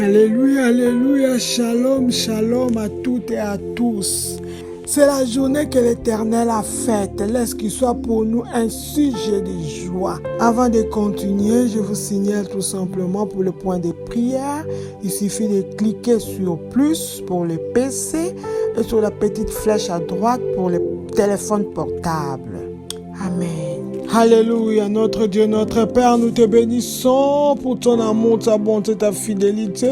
Alléluia, alléluia, shalom, shalom à toutes et à tous. C'est la journée que l'Éternel a faite. Laisse qu'il soit pour nous un sujet de joie. Avant de continuer, je vous signale tout simplement pour le point de prière. Il suffit de cliquer sur plus pour le PC et sur la petite flèche à droite pour le téléphone portable. Amen. Alléluia, notre Dieu, notre Père, nous te bénissons pour ton amour, ta bonté, ta fidélité.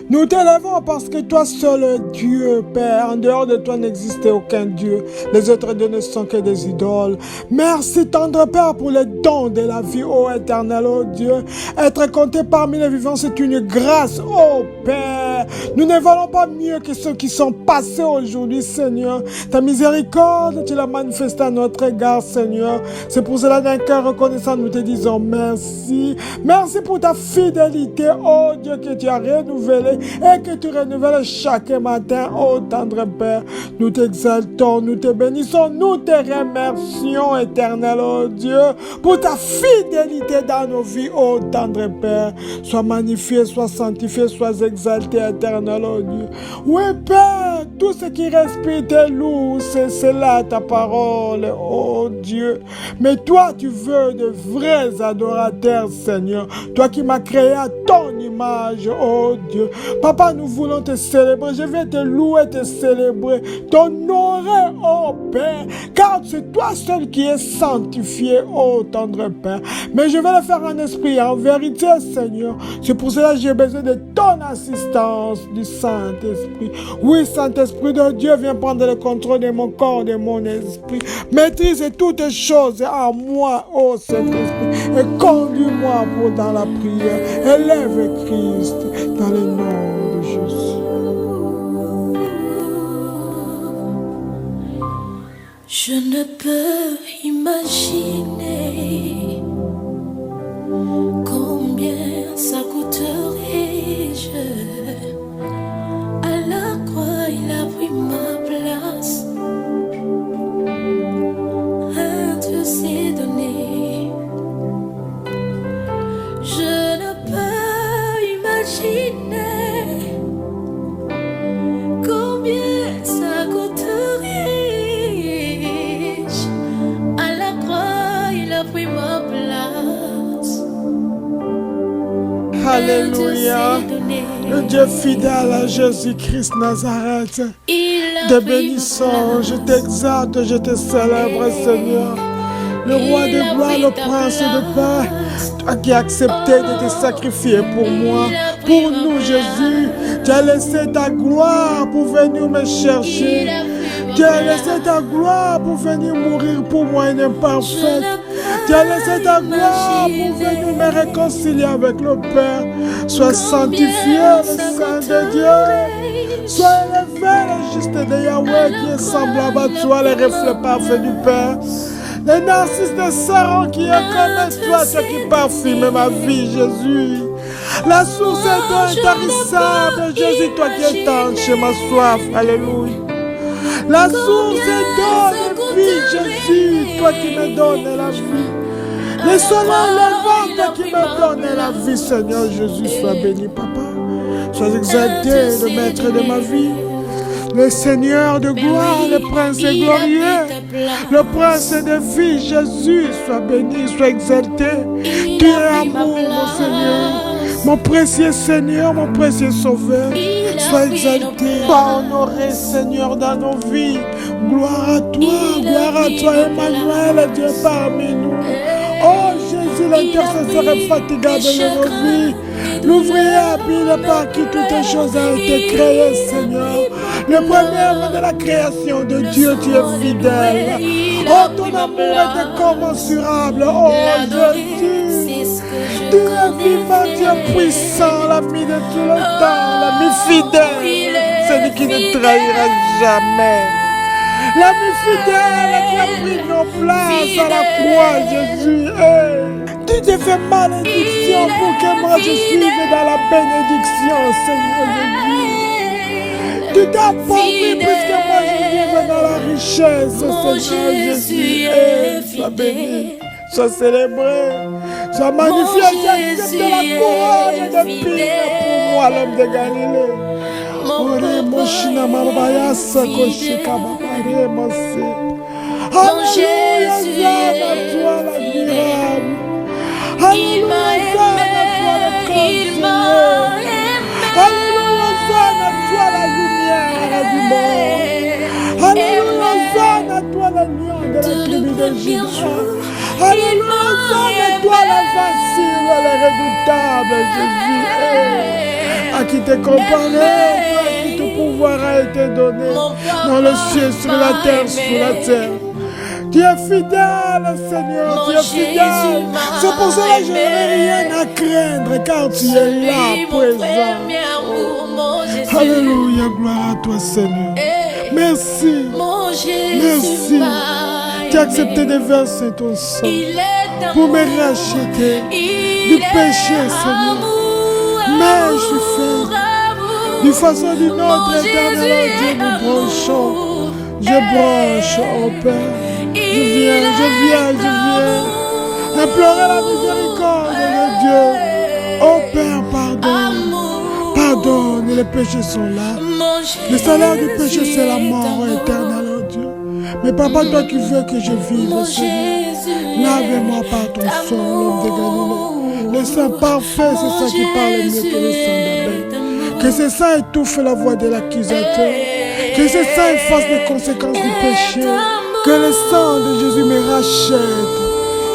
Nous t'élèvons parce que toi seul es Dieu, Père. En dehors de toi n'existe aucun Dieu. Les autres dieux ne sont que des idoles. Merci, tendre Père, pour les dons de la vie, ô éternel, ô Dieu. Être compté parmi les vivants, c'est une grâce, ô Père. Nous ne valons pas mieux que ceux qui sont passés aujourd'hui, Seigneur. Ta miséricorde, tu l'as manifestée à notre égard, Seigneur. C'est pour cela d'un cœur reconnaissant, nous te disons merci. Merci pour ta fidélité, oh Dieu, que tu as renouvelé et que tu renouvelles chaque matin, oh tendre Père. Nous t'exaltons, nous te bénissons, nous te remercions, éternel, oh Dieu, pour ta fidélité dans nos vies, oh tendre Père. Sois magnifié, sois sanctifié, sois exalté, éternel, oh Dieu. Oui, Père, tout ce qui respire te loue, c'est là ta parole, oh Dieu. Mais toi, tu veux de vrais adorateurs, Seigneur. Toi qui m'as créé à ton image, oh Dieu. Papa, nous voulons te célébrer. Je vais te louer, te célébrer, t'honorer, oh Père. Car c'est toi seul qui es sanctifié, oh tendre Père. Mais je vais le faire en esprit, en vérité, Seigneur. C'est pour cela que j'ai besoin de ton assistance, du Saint-Esprit. Oui, Saint-Esprit de Dieu, viens prendre le contrôle de mon corps, de mon esprit. Maîtrise toutes choses à moi, ô Saint-Esprit, et conduis-moi pour dans la prière. Élève Christ dans le nom de Jésus. Je ne peux imaginer combien ça coûterait. À la croix, il a pris ma place. S'est donné. Je ne peux imaginer combien ça coûterait. À la croix, il a pris ma place. Alléluia. Le Dieu fidèle à Jésus-Christ Nazareth. Te bénissons, je t'exalte, je te célèbre, Seigneur. Le roi de gloire, le prince de paix, toi qui as accepté de te sacrifier pour moi, pour nous, Jésus. Tu as laissé ta gloire pour venir me chercher. Tu as laissé ta gloire pour venir mourir pour moi, une imparfaite. Tu as laissé ta gloire pour venir me réconcilier avec le Père. Sois sanctifié, le Saint de Dieu. Sois élevé, le juste de Yahweh qui est semblable à toi, le reflet parfait du Père. Les narcisses de Saron qui est comme toi, toi qui parfume ma vie, Jésus. La source d'eau intarissable, Jésus, toi qui étanches ma soif, alléluia. La source d'eau de vie, Jésus, toi qui me donnes la vie. Le soleil levant, toi qui me donnes la vie, Seigneur Jésus, sois béni, Papa. Sois exalté, le maître de ma vie. Le Seigneur de gloire, le prince glorieux, le prince de vie, Jésus, sois béni, sois exalté. Tu es amour, mon Seigneur, mon précieux Seigneur, mon précieux Sauveur. Sois exalté, sois honoré, Seigneur, dans nos vies. Gloire à toi, Emmanuel, Dieu parmi nous. Oh Jésus, l'intercesseur infatigable de nos vies. L'ouvrier habile par qui toutes choses ont été créées, Seigneur. Le premier avant de la création de Dieu, tu es fidèle. Oh, ton amour est incommensurable. Oh, Jésus. Tu es vivant, tu es puissant, l'ami de tout le temps, l'ami fidèle, celui qui ne trahira jamais. L'ami fidèle qui a pris nos places à la croix, Jésus. Tu t'es fait malédiction pour que moi je suive dans la bénédiction, Seigneur Jésus. Tu t'es appauvri puisque moi je vive dans la richesse, Seigneur Jésus. Sois béni, sois célébré, sois magnifié, j'accepte la couronne de vie pour moi. toi, l'homme de Galilée. Ore moshina mabaya sakoshika babare mose. Alléluia, Zana, toi l'admirable. Alléluia, Zana, toi le conseiller. Alléluia, Zana, toi la lumière du monde. Alléluia, Zana, toi le lion de la tribu de Juda. Alléluia, Zana, toi l'invincible, le redoutable Jésus. À qui t'es comparé, à qui tout pouvoir a été donné dans le ciel, sur la terre, sous la terre. Tu es fidèle, Seigneur, tu es fidèle. C'est pour cela que je n'ai rien à craindre, car tu es là, présent. Alléluia, gloire à toi, Seigneur. Merci, merci. Tu as accepté de verser ton sang pour me racheter du péché, Seigneur. Mais je suis fait d'une façon ou d'une autre, éternel Dieu, nous branchons. Je branche, oh Père. Je viens implorer la miséricorde de Dieu. Oh Père, pardonne. Pardonne, les péchés sont là. Le salaire du péché, c'est la mort, éternel oh Dieu. Mais Papa, toi qui veux que je vive, Seigneur, lave-moi par ton sang, l'homme de Galilée. Le sang parfait, c'est ça qui parle mieux que le sang d'Abel. Que ce sang étouffe la voix de l'accusateur. Que ce sang efface les conséquences du péché. Que le sang de Jésus me rachète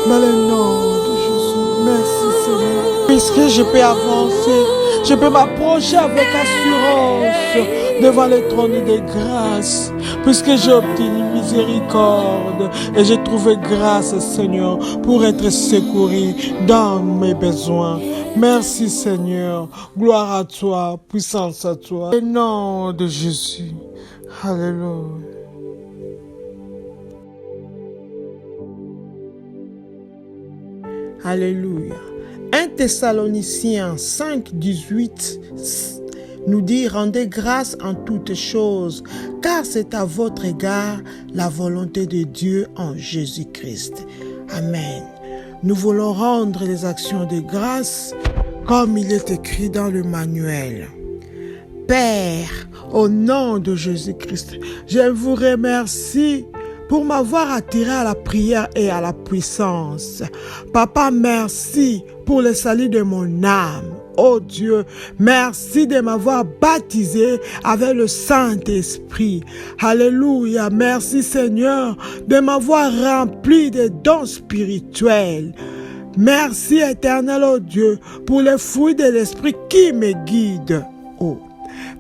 dans le nom de Jésus. Merci Seigneur. Puisque je peux avancer, je peux m'approcher avec assurance devant le trône de grâce. Puisque j'ai obtenu miséricorde et j'ai trouvé grâce Seigneur pour être secouru dans mes besoins. Merci Seigneur. Gloire à toi, puissance à toi. Au nom de Jésus. Alléluia. Alléluia. 1 Thessaloniciens 5, 18 nous dit « Rendez grâce en toutes choses, car c'est à votre égard la volonté de Dieu en Jésus-Christ. » Amen. Nous voulons rendre les actions de grâce comme il est écrit dans le manuel. Père, au nom de Jésus-Christ, je vous remercie pour m'avoir attiré à la prière et à la puissance. Papa, merci pour le salut de mon âme. Oh Dieu, merci de m'avoir baptisé avec le Saint-Esprit. Alléluia, merci Seigneur de m'avoir rempli de dons spirituels. Merci éternel, oh Dieu, pour les fruits de l'Esprit qui me guident. Oh.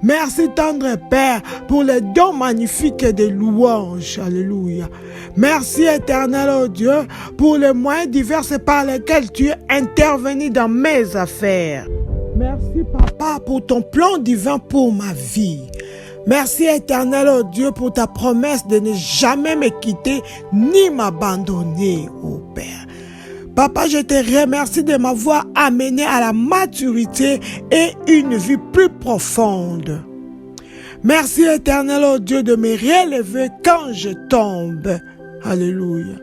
Merci tendre Père pour les dons magnifiques de louanges. Alléluia. Merci éternel oh Dieu pour les moyens divers par lesquels tu es intervenu dans mes affaires. Merci Papa pour ton plan divin pour ma vie. Merci éternel oh Dieu pour ta promesse de ne jamais me quitter ni m'abandonner, oh Père. Papa, je te remercie de m'avoir amené à la maturité et une vie plus profonde. Merci éternel oh Dieu de me relever quand je tombe. Alléluia.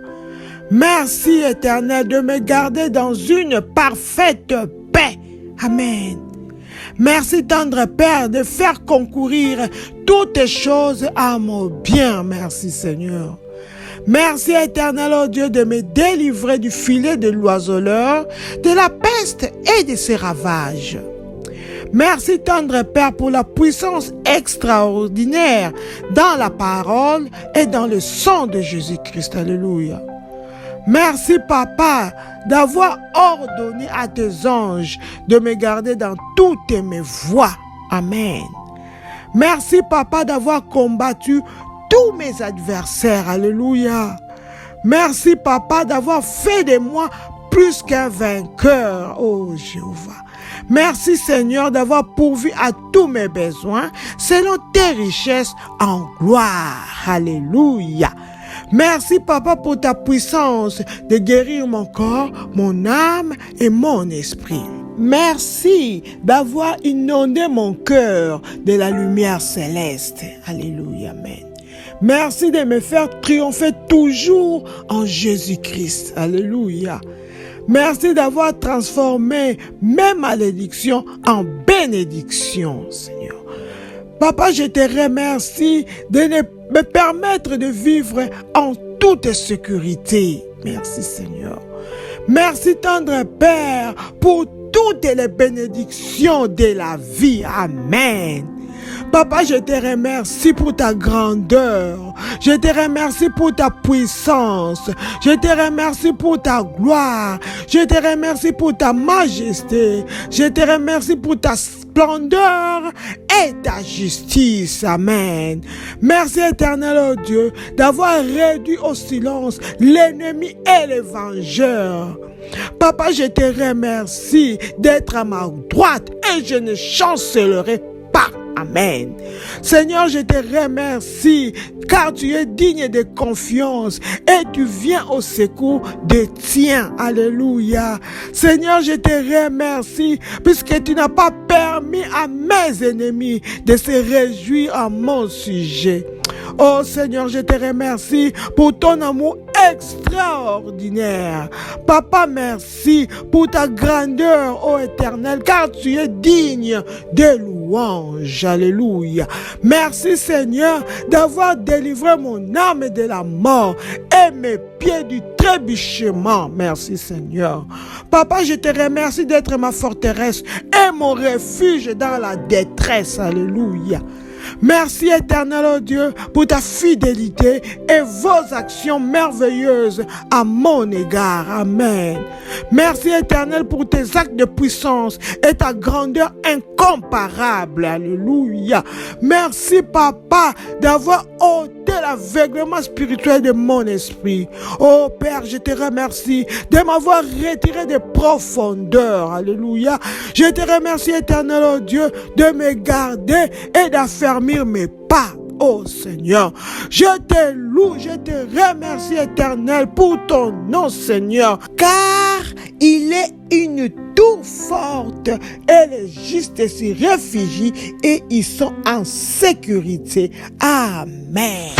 Merci éternel de me garder dans une parfaite paix. Amen. Merci tendre Père de faire concourir toutes choses à mon bien. Merci Seigneur. Merci éternel oh Dieu de me délivrer du filet de l'oiseleur, de la peste et de ses ravages. Merci tendre Père pour la puissance extraordinaire dans la parole et dans le sang de Jésus-Christ. Alléluia. Merci Papa d'avoir ordonné à tes anges de me garder dans toutes mes voies. Amen. Merci Papa d'avoir combattu tous mes adversaires. Alléluia. Merci Papa d'avoir fait de moi plus qu'un vainqueur. Oh Jéhovah. Merci Seigneur d'avoir pourvu à tous mes besoins selon tes richesses en gloire. Alléluia. Merci Papa pour ta puissance de guérir mon corps, mon âme et mon esprit. Merci d'avoir inondé mon cœur de la lumière céleste. Alléluia. Amen. Merci de me faire triompher toujours en Jésus-Christ. Alléluia. Merci d'avoir transformé mes malédictions en bénédictions, Seigneur. Papa, je te remercie de me permettre de vivre en toute sécurité. Merci, Seigneur. Merci, tendre Père, pour toutes les bénédictions de la vie. Amen. Papa, je te remercie pour ta grandeur. Je te remercie pour ta puissance. Je te remercie pour ta gloire. Je te remercie pour ta majesté. Je te remercie pour ta splendeur et ta justice. Amen. Merci éternel, oh Dieu, d'avoir réduit au silence l'ennemi et le vengeur. Papa, je te remercie d'être à ma droite et je ne chancellerai pas. Amen. Seigneur, je te remercie car tu es digne de confiance et tu viens au secours des tiens. Alléluia. Seigneur, je te remercie puisque tu n'as pas permis à mes ennemis de se réjouir à mon sujet. Oh Seigneur, je te remercie pour ton amour extraordinaire. Papa, merci pour ta grandeur, ô Éternel, car tu es digne de louange. Alléluia. Merci Seigneur d'avoir délivré mon âme de la mort et mes pieds du trébuchement. Merci Seigneur. Papa, je te remercie d'être ma forteresse et mon refuge dans la détresse. Alléluia. Merci éternel, oh Dieu, pour ta fidélité et vos actions merveilleuses à mon égard. Amen. Merci éternel pour tes actes de puissance et ta grandeur incomparable. Alléluia. Merci papa d'avoir ôté l'aveuglement spirituel de mon esprit. Oh Père, je te remercie de m'avoir retiré des profondeurs. Alléluia. Je te remercie éternel, oh Dieu, de me garder et d'affermir mes pas. Oh Seigneur, je te loue, je te remercie éternel pour ton nom Seigneur, car il est une tour forte et les justes s'y réfugient et ils sont en sécurité. Amen.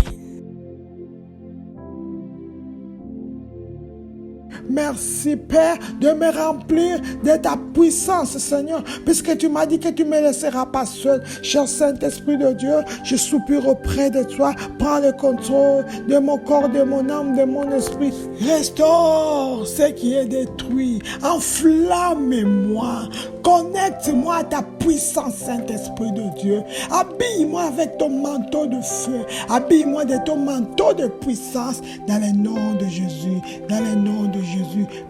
Merci Père de me remplir de ta puissance Seigneur, puisque tu m'as dit que tu ne me laisseras pas seul. Cher Saint-Esprit de Dieu, je soupire auprès de toi. Prends le contrôle de mon corps, de mon âme, de mon esprit. Restaure ce qui est détruit. Enflamme-moi. Connecte-moi à ta puissance Saint-Esprit de Dieu. Habille-moi avec ton manteau de feu. Habille-moi de ton manteau de puissance dans le nom de Jésus. Dans le nom de Jésus.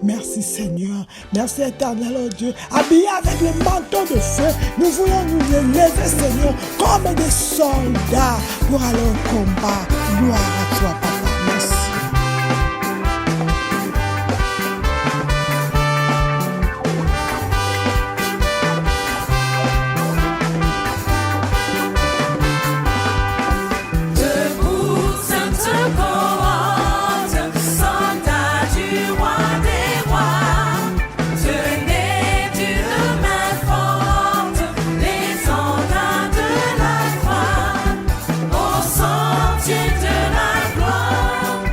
Merci Seigneur. Merci éternel oh Dieu. Habillé avec le manteau de feu, nous voulons nous élever Seigneur comme des soldats pour aller au combat. Gloire à toi Papa. Merci. Au sentier de la gloire.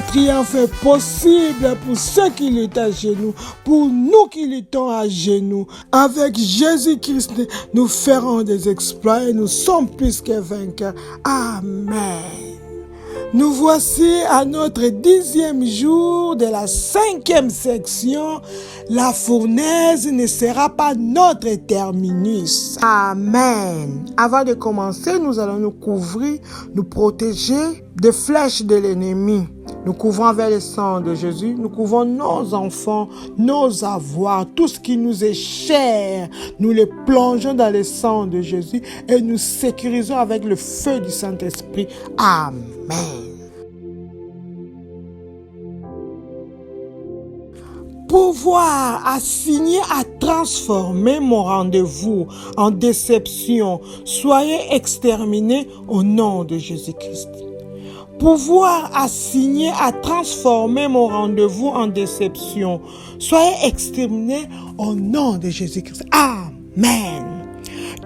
triomphe est possible pour ceux qui luttent à genoux, pour nous qui luttons à genoux. Avec Jésus-Christ, nous ferons des exploits et nous sommes plus que vainqueurs. Amen. Nous voici à notre 10e jour de la 5e section. La fournaise ne sera pas notre terminus. Amen. Avant de commencer, nous allons nous couvrir, nous protéger des flèches de l'ennemi. Nous couvrons vers le sang de Jésus, nous couvrons nos enfants, nos avoirs, tout ce qui nous est cher. Nous les plongeons dans le sang de Jésus et nous sécurisons avec le feu du Saint-Esprit. Amen. Pouvoir assigner à transformer mon rendez-vous en déception. Soyez exterminés au nom de Jésus-Christ. Pouvoir assigner à transformer mon rendez-vous en déception. Soyez exterminés au nom de Jésus-Christ. Amen.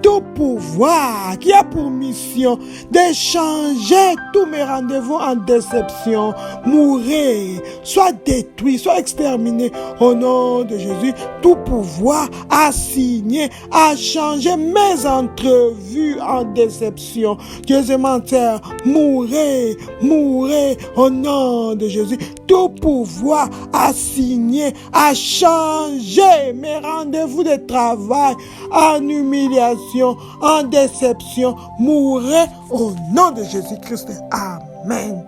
Tout pouvoir qui a pour mission de changer tous mes rendez-vous en déception, mourir, soit détruit, soit exterminé au nom de Jésus. Tout pouvoir assigné à changer mes entrevues en déception. Dieu est menteur, mourir, mourir au nom de Jésus. Tout pouvoir assigné à changer mes rendez-vous de travail en humiliation, en déception, mourrez au nom de Jésus-Christ. Amen.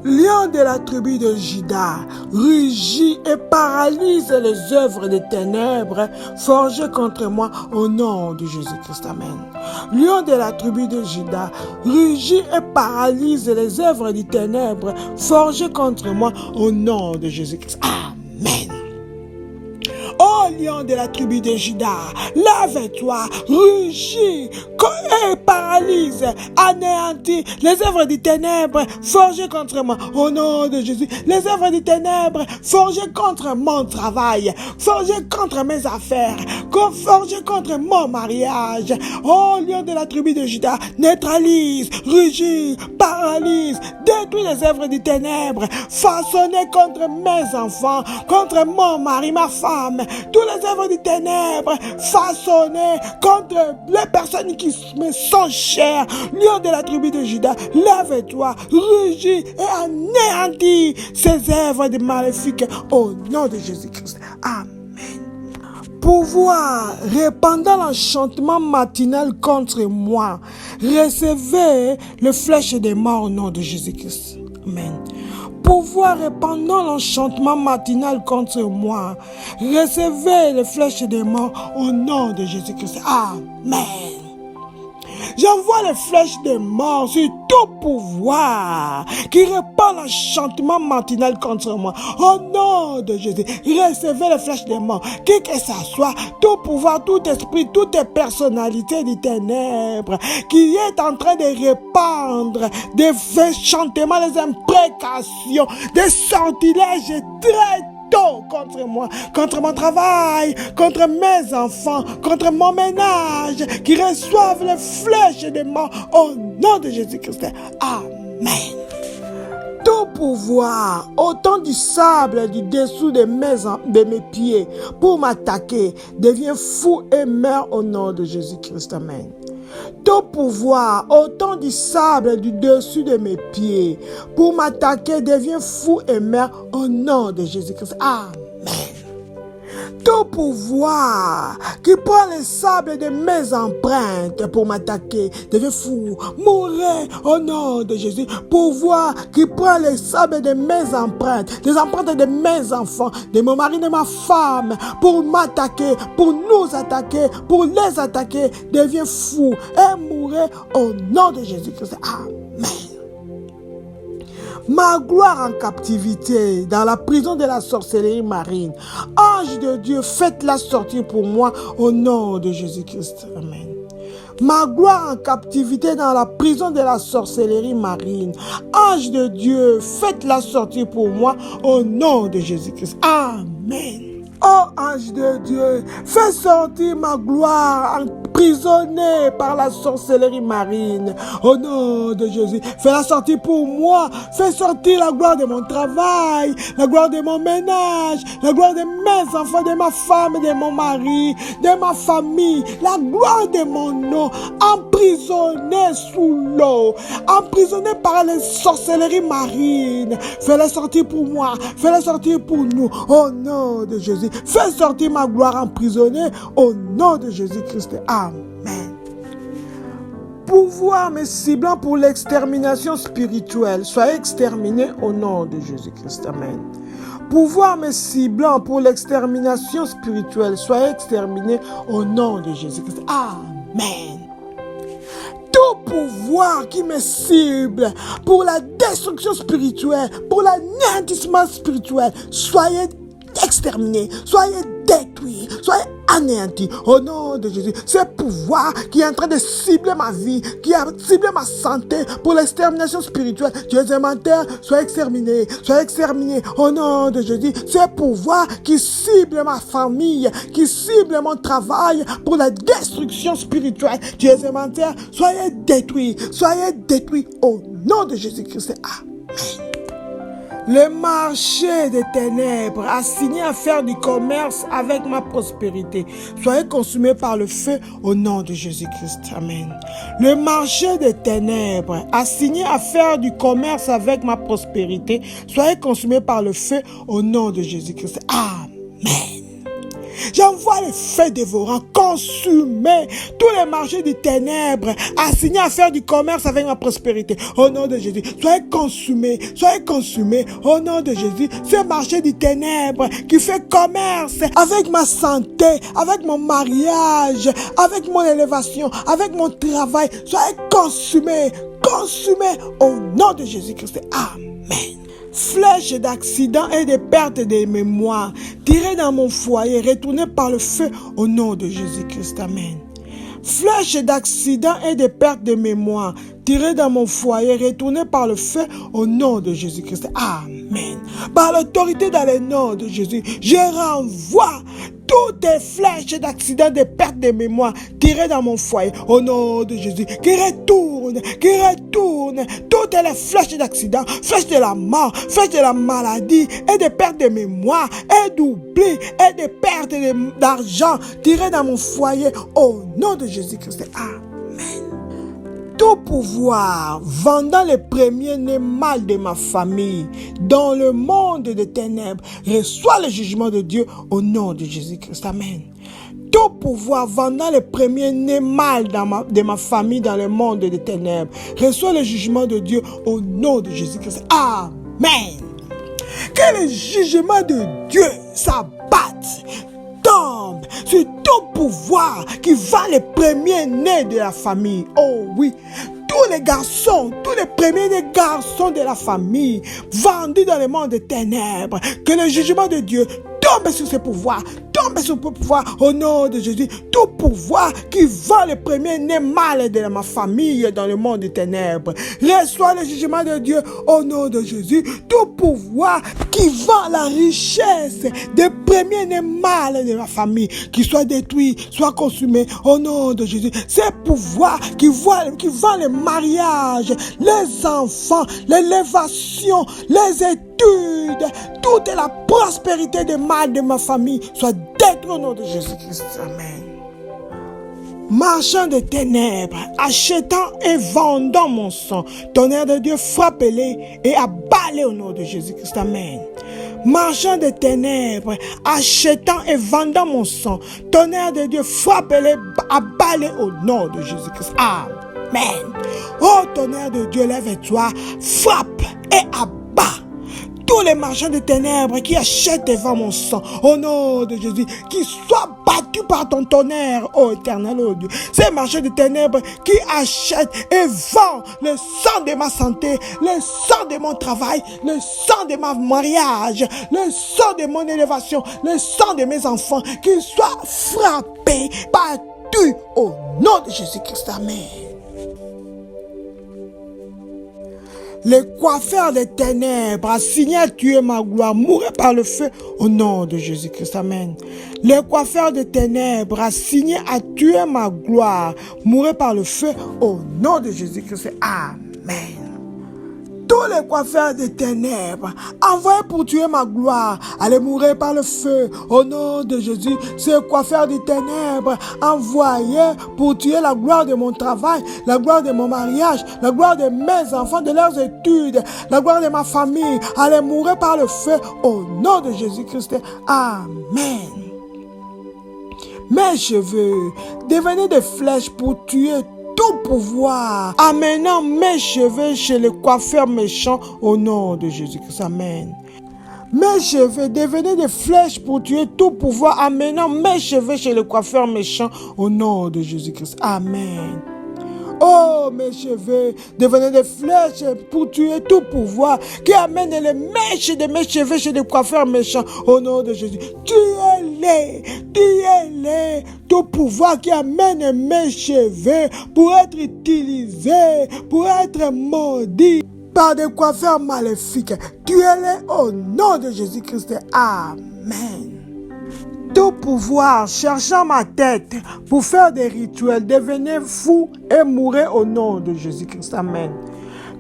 Lion de la tribu de Juda, rugit et paralyse les œuvres des ténèbres forgées contre moi au nom de Jésus-Christ. Amen. Lion de la tribu de Juda, rugit et paralyse les œuvres des ténèbres forgées contre moi au nom de Jésus-Christ. Amen. Ô lion de la tribu de Juda, lève-toi, rugis et paralyse, anéantis les œuvres des ténèbres forgées contre moi. Au nom de Jésus, les œuvres des ténèbres forgées contre mon travail, forgées contre mes affaires, forgées contre mon mariage. Ô lion de la tribu de Juda, neutralise, rugis, paralyse, détruis les œuvres des ténèbres façonnées contre mes enfants, contre mon mari, ma femme. Toutes les œuvres des ténèbres façonnées contre les personnes qui me sont chères. Lion de la tribu de Juda, lève-toi, rugis et anéantis ces œuvres de maléfiques au nom de Jésus-Christ. Amen. Pouvoir répandant l'enchantement matinal contre moi, recevez le flèche des morts au nom de Jésus-Christ. Amen. Pouvoir répandant l'enchantement matinal contre moi, recevez les flèches des morts au nom de Jésus-Christ. Amen. J'envoie les flèches des morts sur tout pouvoir qui répand l'enchantement matinal contre moi. Au nom de Jésus, recevez les flèches des morts. Qui que ça soit, tout pouvoir, tout esprit, toute personnalité des ténèbres qui est en train de répandre des enchantements, des imprécations, des sortilèges très contre moi, contre mon travail, contre mes enfants, contre mon ménage, qui reçoivent les flèches de mort au nom de Jésus-Christ. Amen. Tout pouvoir, autant du sable du dessous de mes pieds pour m'attaquer, devient fou et meurt au nom de Jésus-Christ. Amen. Tout pouvoir, autant du sable du dessus de mes pieds, pour m'attaquer, devient fou et meurt au nom de Jésus-Christ. Amen. Tout pouvoir qui prend le sable de mes empreintes pour m'attaquer devient fou, mourir au nom de Jésus. Pouvoir qui prend le sable de mes empreintes, les empreintes de mes enfants, de mon mari, de ma femme, pour m'attaquer, pour nous attaquer, pour les attaquer, devient fou et mourir au nom de Jésus-Christ. Amen. Ma gloire en captivité dans la prison de la sorcellerie marine. Ange de Dieu, faites-la sortir pour moi au nom de Jésus-Christ. Amen. Ma gloire en captivité dans la prison de la sorcellerie marine. Ange de Dieu, faites-la sortir pour moi au nom de Jésus-Christ. Amen. Oh ange de Dieu, fais sortir ma gloire en emprisonnée par la sorcellerie marine. Au nom de Jésus, fais-la sortir pour moi. Fais sortir la gloire de mon travail, la gloire de mon ménage, la gloire de mes enfants, de ma femme, de mon mari, de ma famille, la gloire de mon nom, emprisonnée sous l'eau, emprisonnée par les sorcelleries marines. Fais-la sortir pour moi, fais-la sortir pour nous, au nom de Jésus. Fais sortir ma gloire emprisonnée, au nom de Jésus-Christ. Amen. Pouvoir me ciblant pour l'extermination spirituelle, soyez exterminés au nom de Jésus-Christ. Amen. Pouvoir me ciblant pour l'extermination spirituelle, soyez exterminés au nom de Jésus-Christ. Amen. Tout pouvoir qui me cible pour la destruction spirituelle, pour l'anéantissement spirituel, soyez exterminés, soyez détruits, soyez anéantis au nom de Jésus. Ce pouvoir qui est en train de cibler ma vie, qui a ciblé ma santé pour l'extermination spirituelle, Dieu aimant-terre, soyez exterminés au nom de Jésus. Ce pouvoir qui cible ma famille, qui cible mon travail pour la destruction spirituelle, Dieu aimant-terre, soyez détruits au nom de Jésus-Christ. Amen. Le marché des ténèbres assigné à faire du commerce avec ma prospérité, soyez consumés par le feu au nom de Jésus-Christ. Amen. Le marché des ténèbres assigné à faire du commerce avec ma prospérité, soyez consumés par le feu au nom de Jésus-Christ. Amen. J'envoie le feu dévorant, consumer tous les marchés des ténèbres, assignés à faire du commerce avec ma prospérité. Au nom de Jésus, soyez consumés au nom de Jésus. Ce marché des ténèbres qui fait commerce avec ma santé, avec mon mariage, avec mon élévation, avec mon travail, soyez consumés au nom de Jésus-Christ. Amen. Flèches d'accidents et de pertes de mémoire, tirées dans mon foyer, retournées par le feu au nom de Jésus-Christ. Amen. Flèches d'accidents et de pertes de mémoire, tirées dans mon foyer, retournées par le feu au nom de Jésus-Christ. Amen. Par l'autorité dans le nom de Jésus, je renvoie toutes les flèches d'accidents, de pertes de mémoire tirées dans mon foyer au nom de Jésus, qui retournent toutes les flèches d'accidents, flèches de la mort, flèches de la maladie et de pertes de mémoire et d'oubli et de pertes d'argent tirées dans mon foyer au nom de Jésus-Christ. Amen. Tout pouvoir vendant les premiers-nés mâles de ma famille dans le monde des ténèbres reçoit le jugement de Dieu au nom de Jésus-Christ. Amen. Tout pouvoir vendant les premiers-nés mâles de ma famille dans le monde des ténèbres reçoit le jugement de Dieu au nom de Jésus-Christ. Amen. Que le jugement de Dieu s'abatte, tombe sur tout pouvoir qui vend les premiers-nés de la famille. Oh oui, tous les garçons, tous les premiers-nés garçons de la famille vendus dans le monde des ténèbres, que le jugement de Dieu tombe sur ce pouvoir, au nom de Jésus. Tout pouvoir qui vend le premier-né mâle de ma famille dans le monde des ténèbres reçoit le jugement de Dieu au nom de Jésus. Tout pouvoir qui vend la richesse des premiers-nés mâles de ma famille, qui soit détruit, soit consumé au nom de Jésus. Ces pouvoirs qui vend le mariage, les enfants, l'élévation, les études, toute la prospérité des mâles de ma famille soit détruite au nom de Jésus-Christ. Amen. Marchand de ténèbres, achetant et vendant mon sang, tonnerre de Dieu, frappez-les et abat-les au nom de Jésus-Christ. Amen. Marchand de ténèbres, achetant et vendant mon sang, tonnerre de Dieu, frappez-les, abat-les au nom de Jésus-Christ. Amen. Oh tonnerre de Dieu, lève-toi, frappe et abat tous les marchands de ténèbres qui achètent et vendent mon sang, au nom de Jésus, qui soient battus par ton tonnerre, ô éternel, ô Dieu. Ces marchands de ténèbres qui achètent et vendent le sang de ma santé, le sang de mon travail, le sang de mon mariage, le sang de mon élévation, le sang de mes enfants, qu'ils soient frappés, battus, au nom de Jésus-Christ. Amen. Les coiffeurs des ténèbres assigné à tuer ma gloire mourraient par le feu au nom de Jésus-Christ. Amen. Les coiffeurs des ténèbres assignés à tuer ma gloire mourraient par le feu au nom de Jésus-Christ. Amen. Tous les coiffeurs des ténèbres envoyés pour tuer ma gloire allaient mourir par le feu au nom de Jésus. Ces coiffeurs des ténèbres envoyés pour tuer la gloire de mon travail, la gloire de mon mariage, la gloire de mes enfants, de leurs études, la gloire de ma famille allaient mourir par le feu au nom de Jésus-Christ. Amen. Mes cheveux devenaient des flèches pour tuer tout pouvoir, amenant mes cheveux chez les coiffeurs méchants au nom de Jésus-Christ. Amen. Mes cheveux devenaient des flèches pour tuer tout pouvoir, amenant mes cheveux chez les coiffeurs méchants au nom de Jésus-Christ. Amen. Oh, mes cheveux devenaient des flèches pour tuer tout pouvoir qui amène les mèches de mes cheveux chez des coiffeurs méchants au nom de Jésus. Tuez-les, tout pouvoir qui amène mes cheveux pour être utilisés, pour être maudits par des coiffeurs maléfiques. Tuez-les au nom de Jésus-Christ. Amen. Tout pouvoir cherchant ma tête pour faire des rituels devenait fou et mourait au nom de Jésus-Christ. Amen.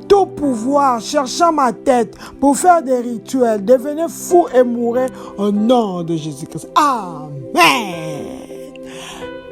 Tout pouvoir cherchant ma tête pour faire des rituels devenait fou et mourait au nom de Jésus-Christ. Amen.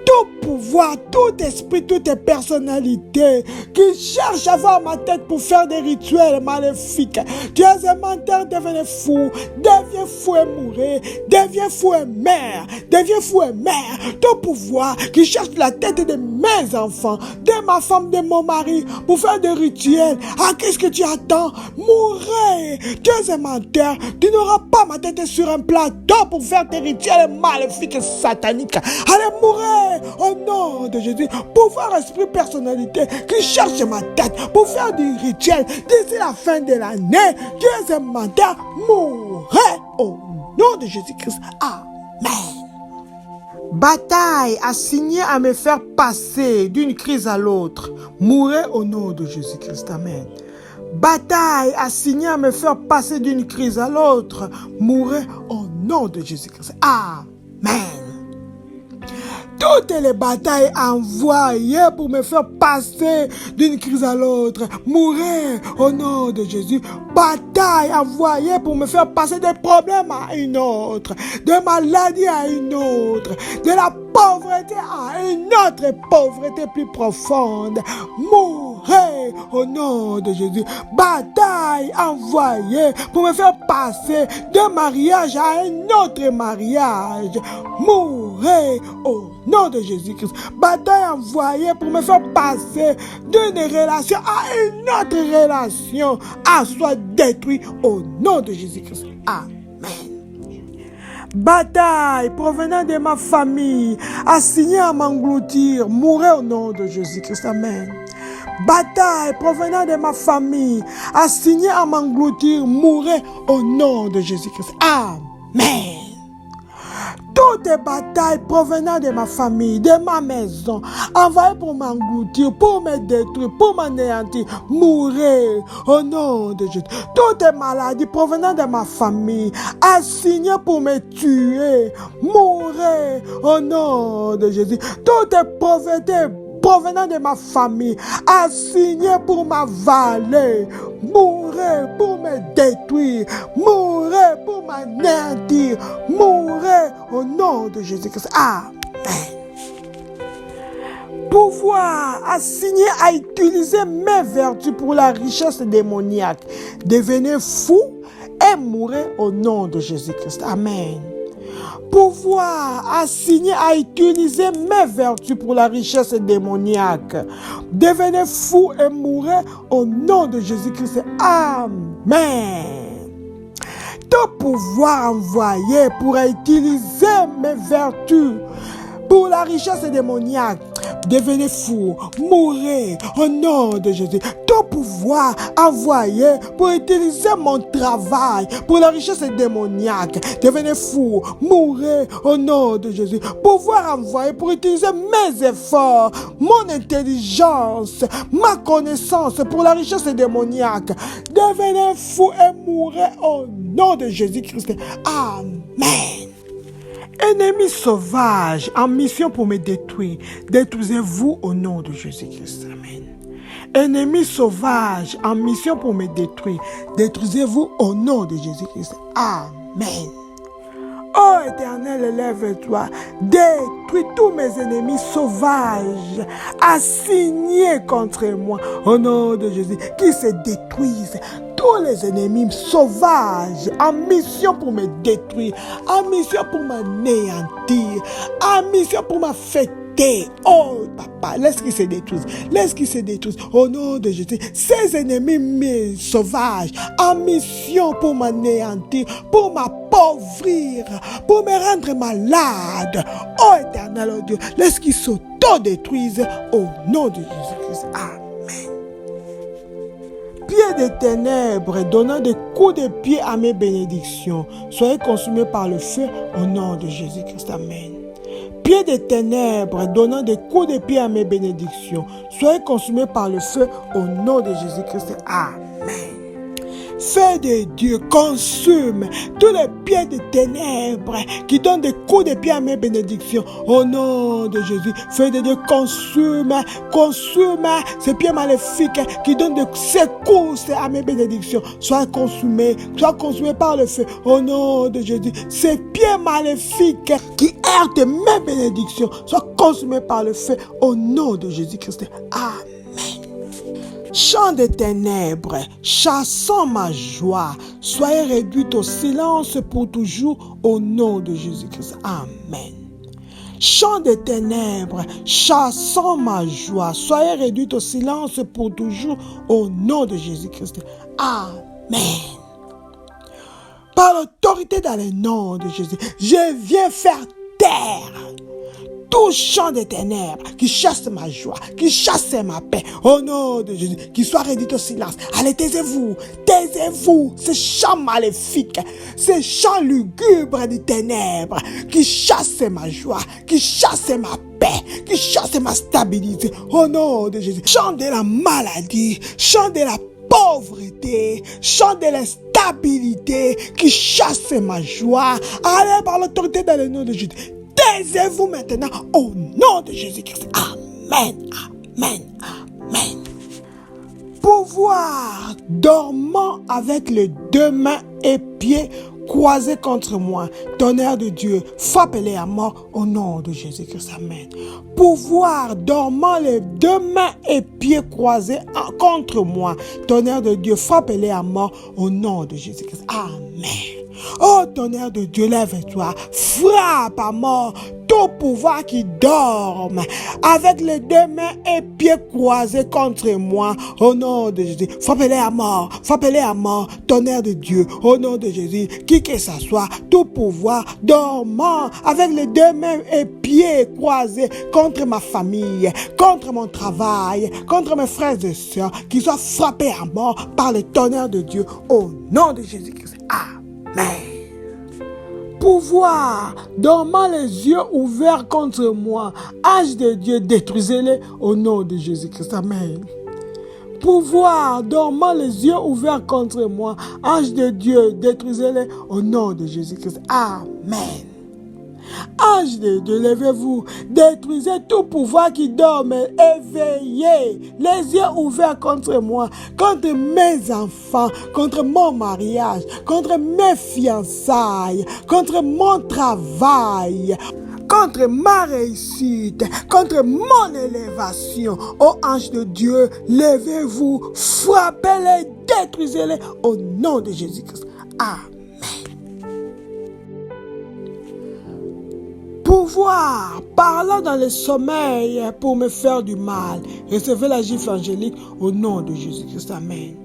Tout pouvoir, tout esprit, toute personnalité qui cherche à avoir ma tête pour faire des rituels maléfiques. Tu es un menteur, devenez fou, deviens fou et mourir, deviens fou et mère, deviens fou et mère. Tout pouvoir qui cherche la tête de mes enfants, de ma femme, de mon mari pour faire des rituels. Qu'est-ce que tu attends? Mourir. Tu es un menteur, tu n'auras pas ma tête sur un plateau pour faire des rituels maléfiques sataniques. Allez mourir au nom de Jésus. Pouvoir, esprit, personnalité qui cherche ma tête pour faire du rituel d'ici la fin de l'année. Tu es un menteur, mourrai au nom de Jésus-Christ. Amen. Bataille assignée à me faire passer d'une crise à l'autre, mourrai au nom de Jésus-Christ. Amen. Bataille assignée à me faire passer d'une crise à l'autre, mourrai au nom de Jésus-Christ. Amen. Toutes les batailles envoyées pour me faire passer d'une crise à l'autre, mourir au nom de Jésus. Bataille envoyée pour me faire passer des problèmes à une autre, de maladie à une autre, de la pauvreté à une autre pauvreté plus profonde. Mourir au nom de Jésus. Bataille envoyée pour me faire passer d'un mariage à un autre mariage. Mourir au nom de Jésus-Christ. Bataille envoyée pour me faire passer d'une relation à une autre relation. Soit détruit au nom de Jésus-Christ. Amen. Bataille provenant de ma famille, assignée à m'engloutir, mourrai au nom de Jésus-Christ. Amen. Bataille provenant de ma famille, assignée à m'engloutir, mourrai au nom de Jésus-Christ. Amen. Toutes les batailles provenant de ma famille, de ma maison, envoyées pour m'engloutir, pour me détruire, pour m'anéantir, mourir au nom de Jésus. Toutes les maladies provenant de ma famille, assignées pour me tuer, mourir au nom de Jésus. Toutes les pauvretés provenant de ma famille, assigné pour m'avaler, mourir pour me détruire, mourir pour m'anéantir, mourir au nom de Jésus-Christ. Amen. Pouvoir assigné à utiliser mes vertus pour la richesse démoniaque, devenez fou et mourir au nom de Jésus-Christ. Amen. Pouvoir assigné à utiliser mes vertus pour la richesse démoniaque, devenez fou et mourrez au nom de Jésus-Christ. Amen. Tout pouvoir envoyé pour utiliser mes vertus pour la richesse démoniaque, devenez fous, mourrez au nom de Jésus. Tout pouvoir envoyé pour utiliser mon travail, pour la richesse démoniaque, devenez fous, mourrez au nom de Jésus. Pouvoir envoyé pour utiliser mes efforts, mon intelligence, ma connaissance pour la richesse démoniaque, devenez fous et mourrez au nom de Jésus-Christ. Amen. Ennemis sauvages en mission pour me détruire, détruisez-vous au nom de Jésus-Christ. Amen. Ennemis sauvages en mission pour me détruire, détruisez-vous au nom de Jésus-Christ. Amen. Ô Éternel, élève-toi, détruis tous mes ennemis sauvages, assignés contre moi, au nom de Jésus, qui se détruisent. Tous les ennemis sauvages, en mission pour me détruire, en mission pour m'anéantir, en mission pour m'affecter. Oh papa, laisse qu'ils se détruisent, laisse qu'ils se détruisent au nom de Jésus. Ces ennemis sauvages en mission pour m'anéantir, pour m'appauvrir, pour me rendre malade. Oh Éternel, oh Dieu, laisse qu'ils s'auto-détruisent au nom de Jésus-Christ. Amen. Pieds des ténèbres, donnant des coups de pied à mes bénédictions, soyez consumés par le feu au nom de Jésus-Christ. Amen. Pieds des ténèbres, donnant des coups de pied à mes bénédictions, soyez consumés par le feu au nom de Jésus-Christ. Amen. Feu de Dieu, consume tous les pieds des ténèbres qui donnent des coups de pied à mes bénédictions. Au nom de Jésus, feu de Dieu, consume ces pieds maléfiques qui donnent des secousses à mes bénédictions. Sois consumé par le feu. Au nom de Jésus, ces pieds maléfiques qui heurtent mes bénédictions, soient consumés par le feu. Au nom de Jésus-Christ. Amen. Chant des ténèbres, chassant ma joie, soyez réduits au silence pour toujours au nom de Jésus-Christ. Amen. Chant des ténèbres, chassant ma joie, soyez réduits au silence pour toujours au nom de Jésus-Christ. Amen. Par l'autorité dans le nom de Jésus, je viens faire taire tout chant des ténèbres qui chasse ma joie, qui chasse ma paix, au nom de Jésus, qui soit réduit au silence. Allez, taisez-vous, ces chants maléfiques, ces chants lugubres des ténèbres, qui chassent ma joie, qui chassent ma paix, qui chassent ma stabilité, au nom de Jésus. Chant de la maladie, chant de la pauvreté, chant de l'instabilité, qui chasse ma joie. Allez, par l'autorité dans le nom de Jésus. Taisez-vous maintenant au nom de Jésus-Christ. Amen, amen, amen. Pouvoir dormant avec les deux mains et pieds croisés contre moi, tonnerre de Dieu, frappez-les à mort au nom de Jésus-Christ. Amen. Pouvoir dormant les deux mains et pieds croisés contre moi, tonnerre de Dieu, frappez-les à mort au nom de Jésus-Christ. Amen. Oh tonnerre de Dieu, lève-toi, frappe à mort tout pouvoir qui dorme avec les deux mains et pieds croisés contre moi, au nom de Jésus. Frappez-les à mort, tonnerre de Dieu, au nom de Jésus. Qui que ce soit, tout pouvoir dormant avec les deux mains et pieds croisés contre ma famille, contre mon travail, contre mes frères et sœurs, qui soient frappés à mort par le tonnerre de Dieu, au nom de Jésus-Christ. Amen. Pouvoir, dormant les yeux ouverts contre moi, ange de Dieu, détruisez-les au nom de Jésus-Christ. Amen. Pouvoir, dormant les yeux ouverts contre moi, ange de Dieu, détruisez-les au nom de Jésus-Christ. Amen. Ange de Dieu, levez-vous, détruisez tout pouvoir qui dorme, éveillez les yeux ouverts contre moi, contre mes enfants, contre mon mariage, contre mes fiançailles, contre mon travail, contre ma réussite, contre mon élévation. Ô ange de Dieu, levez-vous, frappez-les, détruisez-les au nom de Jésus-Christ. Amen. Pouvoir, parlant dans le sommeil pour me faire du mal, recevez la gifle angélique au nom de Jésus-Christ. Amen.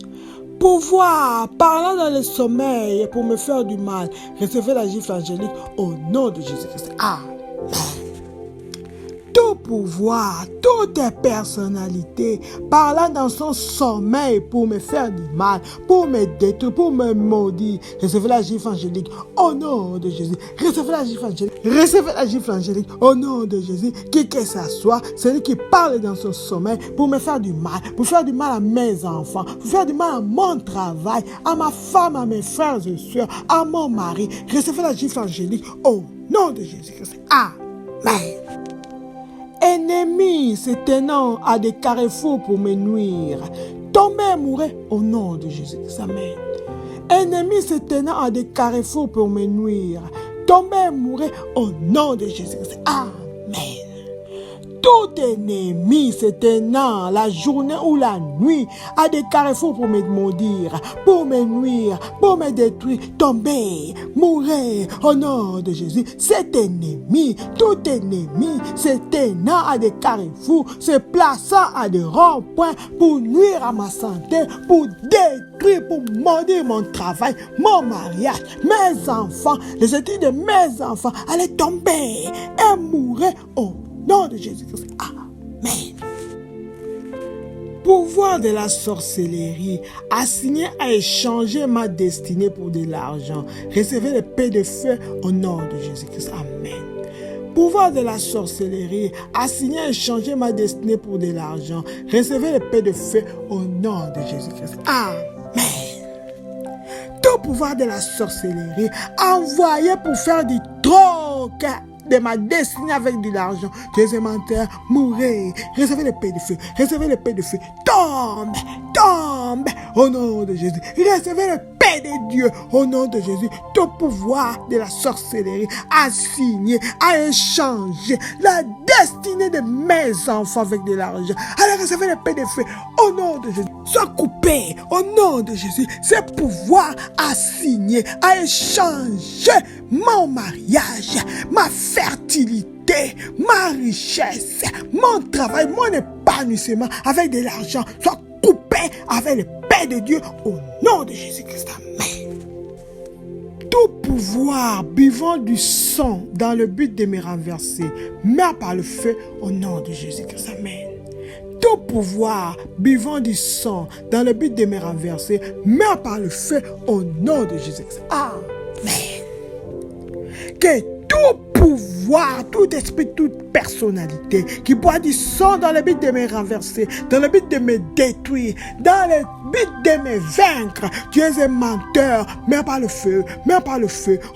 Pouvoir, parlant dans le sommeil pour me faire du mal, recevez la gifle angélique au nom de Jésus-Christ. Amen. Tout tout pouvoir, toute personnalité, parlant dans son sommeil pour me faire du mal, pour me détruire, pour me maudire. Recevez la gifle angélique au nom de Jésus. Recevez la gifle angélique. Recevez la gifle angélique au nom de Jésus. Qui que ça soit, celui qui parle dans son sommeil pour me faire du mal, pour faire du mal à mes enfants, pour faire du mal à mon travail, à ma femme, à mes frères et soeurs, à mon mari. Recevez la gifle angélique au nom de Jésus-Christ. Amen. Ennemis se tenant à des carrefours pour me nuire, tombez et mourrez au nom de Jésus-Christ. Amen. Ennemis se tenant à des carrefours pour me nuire, tombez et mourrez au nom de Jésus-Christ. Amen. Tout ennemi se tenant la journée ou la nuit à des carrefours pour me maudire, pour me nuire, pour me détruire, tomber, mourir au nom de Jésus. Cet ennemi, tout ennemi se tenant à des carrefours, se plaçant à des ronds-points pour nuire à ma santé, pour détruire, pour maudire mon travail, mon mariage, mes enfants, les études de mes enfants, allaient tomber et mourir au nom de Jésus-Christ. Amen. Pouvoir de la sorcellerie, assigné à échanger ma destinée pour de l'argent. Recevez l'épée de feu au nom de Jésus-Christ. Amen. Pouvoir de la sorcellerie, assigné à échanger ma destinée pour de l'argent. Recevez l'épée de feu au nom de Jésus-Christ. Amen. Tout pouvoir de la sorcellerie, envoyé pour faire du troc de ma destinée avec de l'argent. Jésus menteur, mourir. Recevez l'épée de feu. Recevez l'épée de feu. Tombe, tombe au nom de Jésus. Recevez l'épée de Dieu au nom de Jésus. Tout pouvoir de la sorcellerie assigné à échanger la destinée de mes enfants avec de l'argent. Alors recevez l'épée de feu au nom de Jésus. Sois coupé au nom de Jésus. Ces pouvoirs assignés à échanger mon mariage, ma fertilité, ma richesse, mon travail, mon épanouissement avec de l'argent, soit coupé avec l'épée de Dieu au nom de Jésus-Christ. Amen. Tout pouvoir buvant du sang dans le but de me renverser, meurt par le feu au nom de Jésus-Christ. Amen. Tout pouvoir buvant du sang dans le but de me renverser, meurt par le feu au nom de Jésus-Christ. Amen. Que tout pouvoir, tout esprit, toute personnalité qui boit du sang dans le but de me renverser, dans le but de me détruire, dans le but de me vaincre, tu es un menteur, meurs par le feu,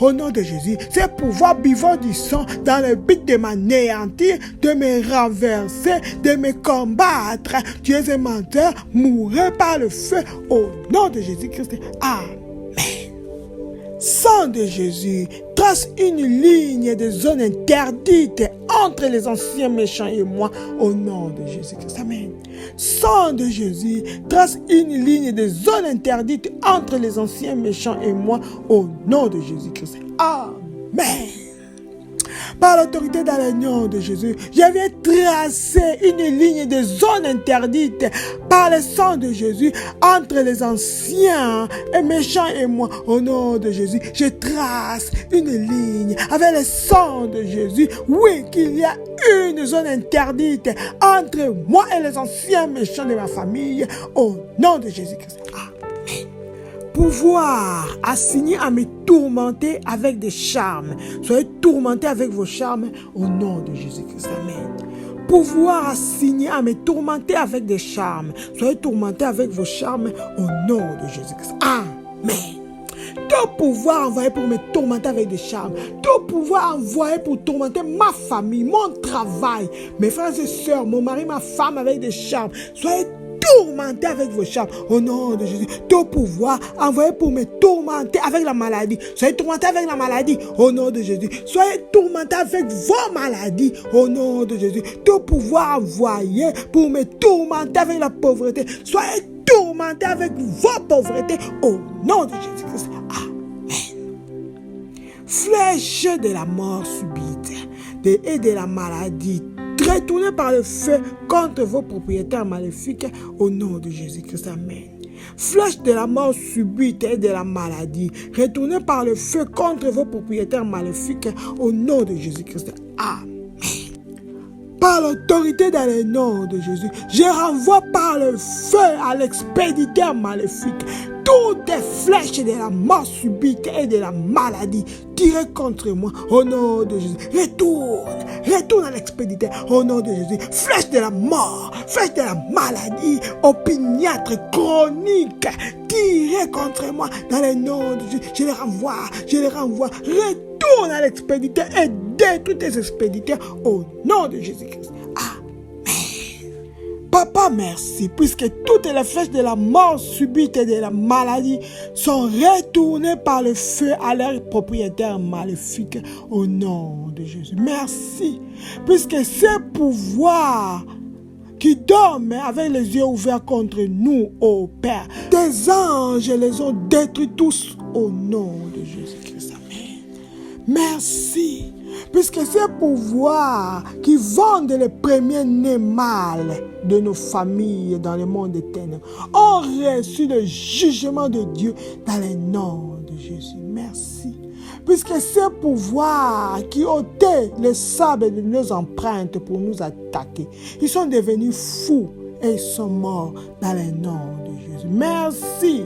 au nom de Jésus. Ces pouvoirs buvant du sang dans le but de m'anéantir, de me renverser, de me combattre, tu es un menteur, mourrez par le feu, au nom de Jésus-Christ. Amen. Sang de Jésus, trace une ligne de zone interdite entre les anciens méchants et moi, au nom de Jésus-Christ. Amen. Sang de Jésus, trace une ligne de zone interdite entre les anciens méchants et moi, au nom de Jésus-Christ. Amen. Par l'autorité dans le nom de Jésus, je viens tracer une ligne de zone interdite par le sang de Jésus entre les anciens et méchants et moi. Au nom de Jésus, je trace une ligne avec le sang de Jésus. Oui, qu'il y a une zone interdite entre moi et les anciens méchants de ma famille. Au nom de Jésus-Christ. Amen. Pouvoir assigné à me tourmenter avec des charmes. Soyez tourmentés avec vos charmes au nom de Jésus-Christ. Amen. Pouvoir assigné à me tourmenter avec des charmes. Soyez tourmentés avec vos charmes au nom de Jésus-Christ. Amen. Tout pouvoir envoyé pour me tourmenter avec des charmes. Tout pouvoir envoyé pour tourmenter ma famille, mon travail, mes frères et sœurs, mon mari, ma femme avec des charmes. Soyez tourmentés avec vos charmes au nom de Jésus. Tout pouvoir envoyé pour me tourmenter avec la maladie. Soyez tourmentés avec la maladie au nom de Jésus. Soyez tourmentés avec vos maladies au nom de Jésus. Tout pouvoir envoyé pour me tourmenter avec la pauvreté. Soyez tourmentés avec vos pauvretés au nom de Jésus-Christ. Amen. Flèche de la mort subite et de la maladie, retournez par le feu contre vos propriétaires maléfiques au nom de Jésus-Christ. Amen. Flèche de la mort subite et de la maladie, retournez par le feu contre vos propriétaires maléfiques au nom de Jésus-Christ. Amen. par l'autorité dans le nom de Jésus. Je renvoie par le feu à l'expéditeur maléfique toutes les flèches de la mort subite et de la maladie tirées contre moi au nom de Jésus. Retourne à l'expéditeur au nom de Jésus. Flèche de la mort, flèche de la maladie, opiniâtre chronique tirées contre moi dans le nom de Jésus. Je les renvoie. Retourne à l'expéditeur et détruis tes expéditeurs au nom de Jésus-Christ. Papa, merci, puisque toutes les flèches de la mort subite et de la maladie sont retournées par le feu à leur propriétaire maléfique au nom de Jésus. Merci, puisque ces pouvoirs qui dorment avec les yeux ouverts contre nous, ô Père, tes anges les ont détruits tous au nom de Jésus-Christ. Amen. Merci. Puisque ces pouvoirs qui vendent les premiers-nés mâles de nos familles dans le monde des ténèbres ont reçu le jugement de Dieu dans le nom de Jésus. Merci. Puisque ces pouvoirs qui ôtaient le sable de nos empreintes pour nous attaquer, ils sont devenus fous et ils sont morts dans le nom de Jésus. Merci.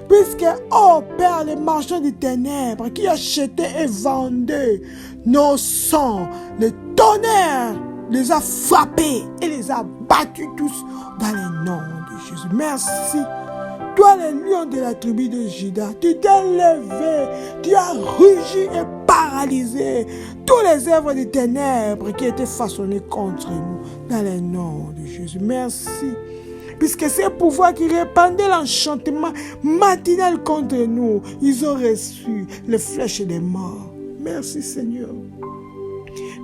Puisque, ô Père, les marchands des ténèbres qui achetaient et vendaient nos sangs, le tonnerre les a frappés et les a battus tous dans le nom de Jésus. Merci. Toi, le lion de la tribu de Juda, tu t'es levé, tu as rugi et paralysé tous les œuvres des ténèbres qui étaient façonnées contre nous dans le nom de Jésus. Merci. Puisque ces pouvoirs qui répandaient l'enchantement matinal contre nous, ils ont reçu les flèches des morts. Merci Seigneur.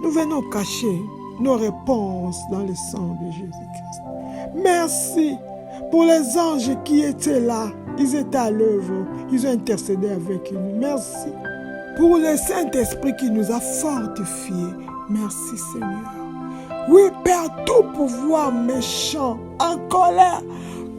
Nous venons cacher nos réponses dans le sang de Jésus-Christ. Merci pour les anges qui étaient là. Ils étaient à l'œuvre. Ils ont intercédé avec nous. Merci pour le Saint-Esprit qui nous a fortifiés. Merci Seigneur. Oui, Père, tout pouvoir méchant, en colère,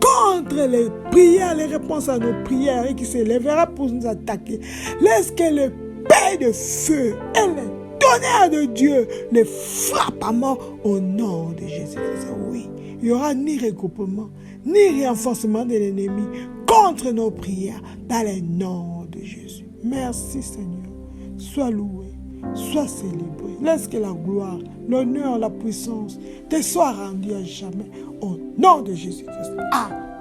contre les prières, les réponses à nos prières et qui se lèvera pour nous attaquer. Laisse que le paix de feu et le tonnerre de Dieu les frappe à mort au nom de Jésus-Christ. Oui, il n'y aura ni regroupement, ni renforcement de l'ennemi contre nos prières dans le nom de Jésus. Merci Seigneur. Sois loué, sois célébré. Laisse que la gloire, l'honneur, la puissance te soient rendus à jamais au nom de Jésus-Christ. Amen.